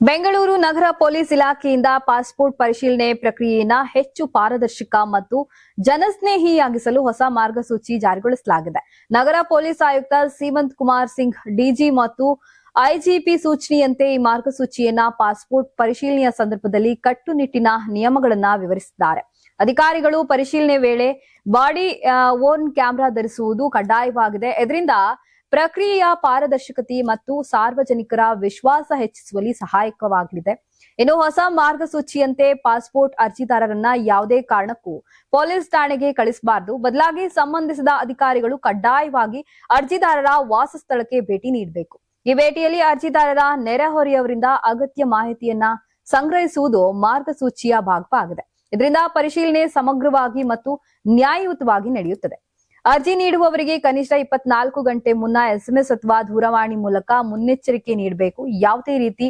ಬೆಂಗಳೂರು ನಗರ police ಇಲಾಖೆಯಿಂದ passport ಪರಿಶೀಲನೆ ಪ್ರಕ್ರಿಯೆಯನ್ನು ಹೆಚ್ಚು ಪಾರದರ್ಶಕ ಮತ್ತು ಜನಸ್ನೇಹಿಯಾಗಿಸಲು ಹೊಸ ಮಾರ್ಗಸೂಚಿ ಜಾರಿಗೊಳಿಸಲಾಗಿದೆ. ನಗರ ಪೊಲೀಸ್ ಆಯುಕ್ತ ಸೀಮಂತ್ ಕುಮಾರ್ ಸಿಂಗ್ ಡಿಜಿ ಮತ್ತು ಐಜಿಪಿ ಸೂಚನೆಯಂತೆ ಈ ಮಾರ್ಗಸೂಚಿಯನ್ನ ಪಾಸ್ಪೋರ್ಟ್ ಪರಿಶೀಲನೆಯ ಸಂದರ್ಭದಲ್ಲಿ ಕಟ್ಟುನಿಟ್ಟಿನ ನಿಯಮಗಳನ್ನು ವಿವರಿಸಿದ್ದಾರೆ. ಅಧಿಕಾರಿಗಳು ಪರಿಶೀಲನೆ ವೇಳೆ ಬಾಡಿ ಓನ್ ಕ್ಯಾಮೆರಾ ಧರಿಸುವುದು ಕಡ್ಡಾಯವಾಗಿದೆ. ಇದರಿಂದ ಪ್ರಕ್ರಿಯೆಯ ಪಾರದರ್ಶಕತೆ ಮತ್ತು ಸಾರ್ವಜನಿಕರ ವಿಶ್ವಾಸ ಹೆಚ್ಚಿಸುವಲ್ಲಿ ಸಹಾಯಕವಾಗಲಿದೆ. ಇನ್ನು ಹೊಸ ಮಾರ್ಗಸೂಚಿಯಂತೆ ಪಾಸ್ಪೋರ್ಟ್ ಅರ್ಜಿದಾರರನ್ನ ಯಾವುದೇ ಕಾರಣಕ್ಕೂ ಪೊಲೀಸ್ ಠಾಣೆಗೆ ಕಳಿಸಬಾರದು. ಬದಲಾಗಿ ಸಂಬಂಧಿಸಿದ ಅಧಿಕಾರಿಗಳು ಕಡ್ಡಾಯವಾಗಿ ಅರ್ಜಿದಾರರ ವಾಸಸ್ಥಳಕ್ಕೆ ಭೇಟಿ ನೀಡಬೇಕು. ಈ ಭೇಟಿಯಲ್ಲಿ ಅರ್ಜಿದಾರರ ನೆರೆಹೊರೆಯವರಿಂದ ಅಗತ್ಯ ಮಾಹಿತಿಯನ್ನ ಸಂಗ್ರಹಿಸುವುದು ಮಾರ್ಗಸೂಚಿಯ ಭಾಗವಾಗಿದೆ. ಇದರಿಂದ ಪರಿಶೀಲನೆ ಸಮಗ್ರವಾಗಿ ಮತ್ತು ನ್ಯಾಯಯುತವಾಗಿ ನಡೆಯುತ್ತದೆ. ಅರ್ಜಿ ನೀಡುವವರಿಗೆ ಕನಿಷ್ಠ 24 ಗಂಟೆ ಮುನ್ನ SMS ಅಥವಾ ದೂರವಾಣಿ ಮೂಲಕ ಮುನ್ನೆಚ್ಚರಿಕೆ ನೀಡಬೇಕು. ಯಾವುದೇ ರೀತಿ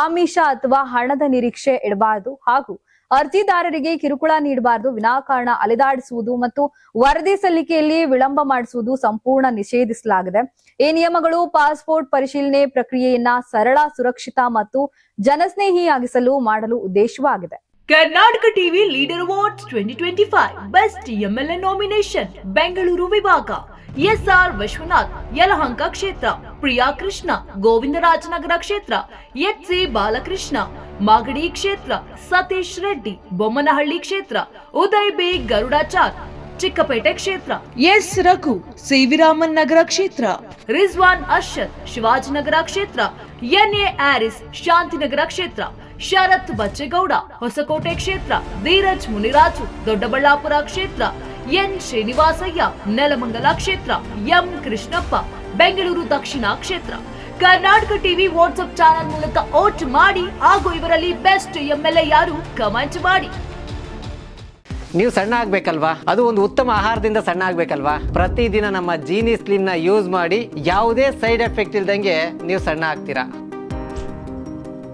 ಆಮಿಷ ಅಥವಾ ಹಣದ ನಿರೀಕ್ಷೆ ಇಡಬಾರದು ಹಾಗೂ ಅರ್ಜಿದಾರರಿಗೆ ಕಿರುಕುಳ ನೀಡಬಾರದು. ವಿನಾಕಾರಣ ಅಲೆದಾಡಿಸುವುದು ಮತ್ತು ವರದಿ ಸಲ್ಲಿಕೆಯಲ್ಲಿ ವಿಳಂಬ ಮಾಡಿಸುವುದು ಸಂಪೂರ್ಣ ನಿಷೇಧಿಸಲಾಗಿದೆ. ಈ ನಿಯಮಗಳು ಪಾಸ್ಪೋರ್ಟ್ ಪರಿಶೀಲನೆ ಪ್ರಕ್ರಿಯೆಯನ್ನ ಸರಳ, ಸುರಕ್ಷಿತ ಮತ್ತು ಜನಸ್ನೇಹಿಯಾಗಿಸಲು ಮಾಡಲು ಉದ್ದೇಶವಾಗಿದೆ. Karnataka TV leader awards 2025 best MLA nomination Bengaluru ವಿಭಾಗ ಎಸ್ಆರ್ ವಿಶ್ವನಾಥ್ ಯಲಹಂಕ ಕ್ಷೇತ್ರ, ಪ್ರಿಯಾ ಕೃಷ್ಣ ಗೋವಿಂದರಾಜನಗರ ಕ್ಷೇತ್ರ, ಎಚ್ಸಿ ಬಾಲಕೃಷ್ಣ ಮಾಗಡಿ ಕ್ಷೇತ್ರ, ಸತೀಶ್ ರೆಡ್ಡಿ ಬೊಮ್ಮನಹಳ್ಳಿ ಕ್ಷೇತ್ರ, ಉದಯ್ ಬಿ ಗರುಡಾಚಾರ್ ಚಿಕ್ಕಪೇಟೆ ಕ್ಷೇತ್ರ, ಎಸ್ ರಘು ಸಿವಿರಾಮನ್ ನಗರ ಕ್ಷೇತ್ರ, ರಿಜ್ವಾನ್ ಅರ್ಷದ್ ಶಿವಾಜಿನಗರ ಕ್ಷೇತ್ರ, ಎನ್ಎ ಆರಿಸ್ ಶಾಂತಿನಗರ ಕ್ಷೇತ್ರ, ಶರತ್ ಬಚ್ಚೇಗೌಡ ಹೊಸಕೋಟೆ ಕ್ಷೇತ್ರ, ಧೀರಜ್ ಮುನಿರಾಜು ದೊಡ್ಡಬಳ್ಳಾಪುರ ಕ್ಷೇತ್ರ, ಎನ್ ಶ್ರೀನಿವಾಸಯ್ಯ ನೆಲಮಂಗಲ ಕ್ಷೇತ್ರ, ಎಂ ಕೃಷ್ಣಪ್ಪ ಬೆಂಗಳೂರು ದಕ್ಷಿಣ ಕ್ಷೇತ್ರ. ಕರ್ನಾಟಕ ಟಿವಿ ವಾಟ್ಸ್ಆಪ್ ಚಾನೆಲ್ ಮೂಲಕ ವೋಟ್ ಮಾಡಿ ಹಾಗೂ ಇವರಲ್ಲಿ ಬೆಸ್ಟ್ ಎಂಎಲ್ಎ ಯಾರು ಕಮೆಂಟ್ ಮಾಡಿ. ನೀವು ಸಣ್ಣ ಆಗ್ಬೇಕಲ್ವಾ? ಅದು ಒಂದು ಉತ್ತಮ ಆಹಾರದಿಂದ ಸಣ್ಣ ಆಗ್ಬೇಕಲ್ವಾ? ಪ್ರತಿದಿನ ನಮ್ಮ ಜೀನಿ ಸ್ಲಿಮ್ ನ ಯೂಸ್ ಮಾಡಿ ಯಾವುದೇ ಸೈಡ್ ಎಫೆಕ್ಟ್ ಇಲ್ದಂಗೆ ನೀವು ಸಣ್ಣ ಆಗ್ತೀರಾ.